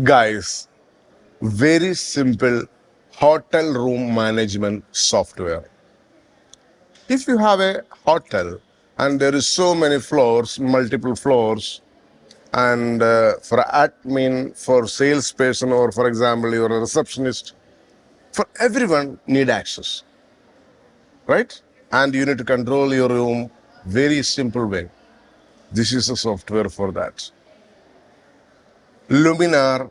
Guys, very simple hotel room management software. If you have a hotel and there is so many floors, multiple floors, and for admin, for salesperson, or for example, you're a receptionist, for everyone need access, right? And you need to control your room very simple way. This is a software for that. Luminar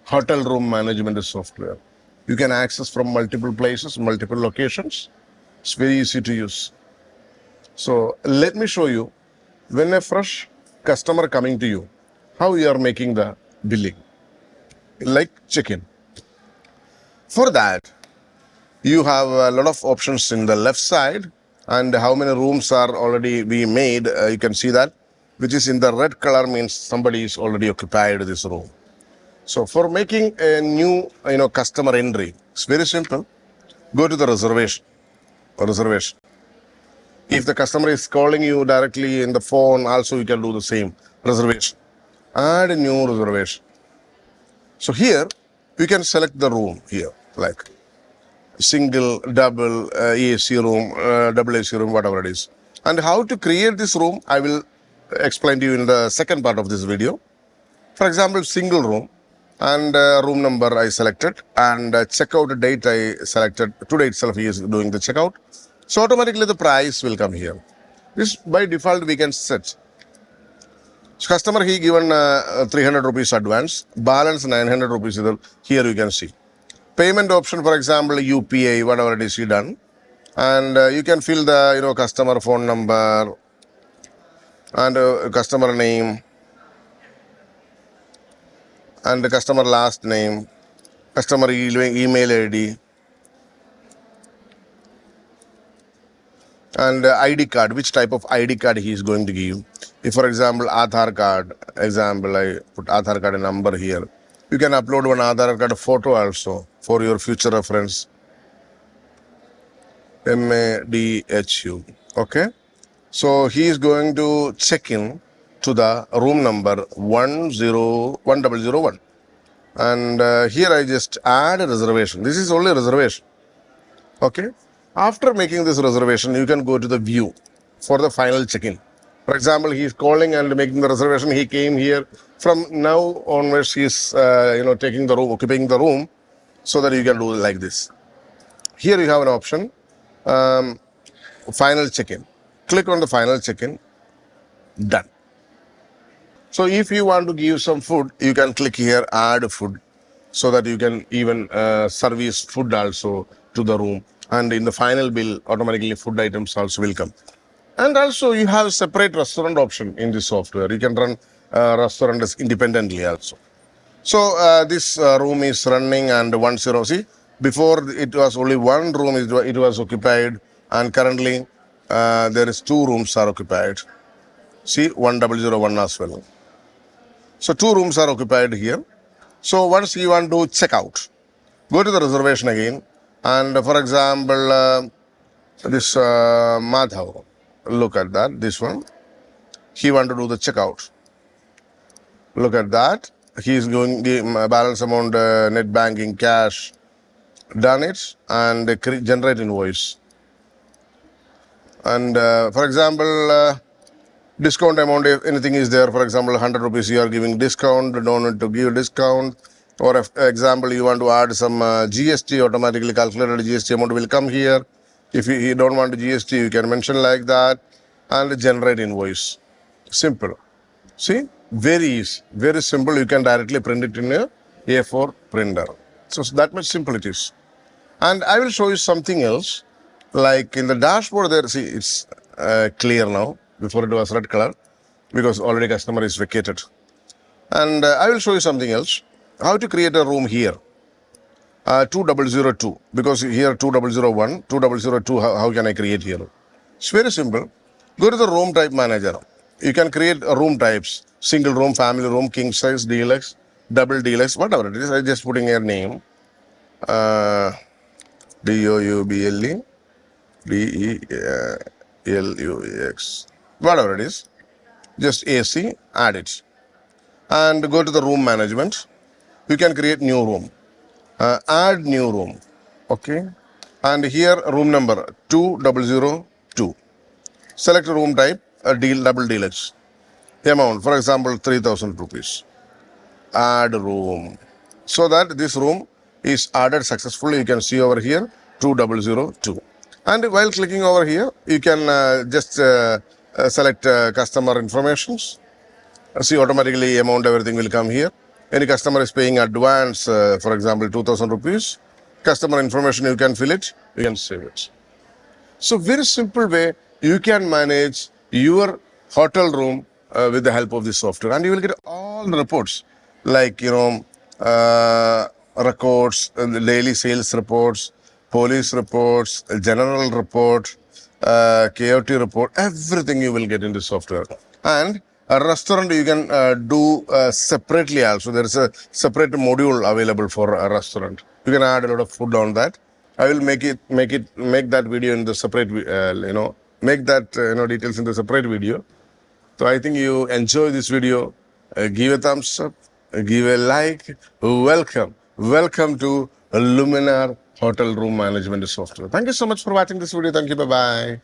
hotel room management software. You can access from multiple places, multiple locations. It's very easy to use. So let me show you when a fresh customer coming to you, how you are making the billing, like check-in. For that, you have a lot of options in the left side, and how many rooms are already being made. You can see that, which is in the red color means somebody is already occupied this room. So for making a new customer entry, it's very simple. Go to the reservation. If the customer is calling you directly in the phone, also you can do the same reservation. Add a new reservation. So here you can select the room here, like single, double, AC room, double AC room, whatever it is. And how to create this room, I will explain to you in the second part of this video. For example, single room, and room number I selected, and checkout date I selected. Today itself he is doing the checkout. So automatically the price will come here. This by default we can set. So customer he given 300 rupees advance, balance 900 rupees. Here you can see. Payment option, for example, UPI, whatever it is you done. And you can fill the customer phone number and customer name and the customer last name, customer email ID, and ID card, which type of ID card he is going to give. If, for example, Aadhaar card, example, I put Aadhaar card number here. You can upload one Aadhaar card photo also for your future reference. MADHU. Okay. So he is going to check in to the room number 1001. And here I just add a reservation. This is only a reservation. Okay. After making this reservation, you can go to the view for the final check-in. For example, he is calling and making the reservation. He came here. From now onwards, he is taking the room, occupying the room, so that you can do like this. Here you have an option, final check-in. Click on the final check-in. Done. So if you want to give some food, you can click here, add food, so that you can even service food also to the room. And in the final bill, automatically food items also will come. And also you have a separate restaurant option in this software. You can run restaurants independently also. So this room is running, and 10. See, before it was only one room, it was occupied, and currently there is 2 rooms are occupied. See, 1001 as well. So 2 rooms are occupied here. So once you want to check out, go to the reservation again. And for example, this Madhav, look at that, this one. He want to do the checkout. Look at that. He is going the balance amount, net banking, cash. Done it, and generate invoice. And for example, discount amount, if anything is there, for example, 100 rupees you are giving discount, don't need to give discount. Or if example, you want to add some GST, automatically calculated GST amount will come here. If you don't want GST, you can mention like that, and generate invoice. Simple. See, very easy, very simple. You can directly print it in a A4 printer. So that much simple it is. And I will show you something else. Like in the dashboard there, see, it's clear now. Before it was red color, because already customer is vacated. And I will show you something else. How to create a room here. 2002, because here 2001, 2002, how can I create here? It's very simple. Go to the room type manager. You can create room types. Single room, family room, king size, deluxe, double deluxe, whatever it is. I'm just putting your name. DOUBLE, DELUX, whatever it is. Just AC, add it. And go to the room management. you can create new room, add new room, okay, and here room number 2002. Select room type, double deluxe. Amount, for example, 3,000 rupees. Add room. So that this room is added successfully. You can see over here 2002. And while clicking over here, you can just select customer informations. See, automatically amount, everything will come here. Any customer is paying advance, for example, 2,000 rupees. Customer information, you can fill it, you can save it. So very simple way you can manage your hotel room with the help of this software, and you will get all the reports like records, the daily sales reports, police reports, general report, KOT report, everything you will get in the software. And a restaurant you can do separately also. There is a separate module available for a restaurant. You can add a lot of food on that. I will make that video in the separate, make that, details in the separate video. So I think you enjoy this video. Give a thumbs up, give a like. Welcome to Luminar Hotel Room Management Software. Thank you so much for watching this video. Thank you. Bye-bye.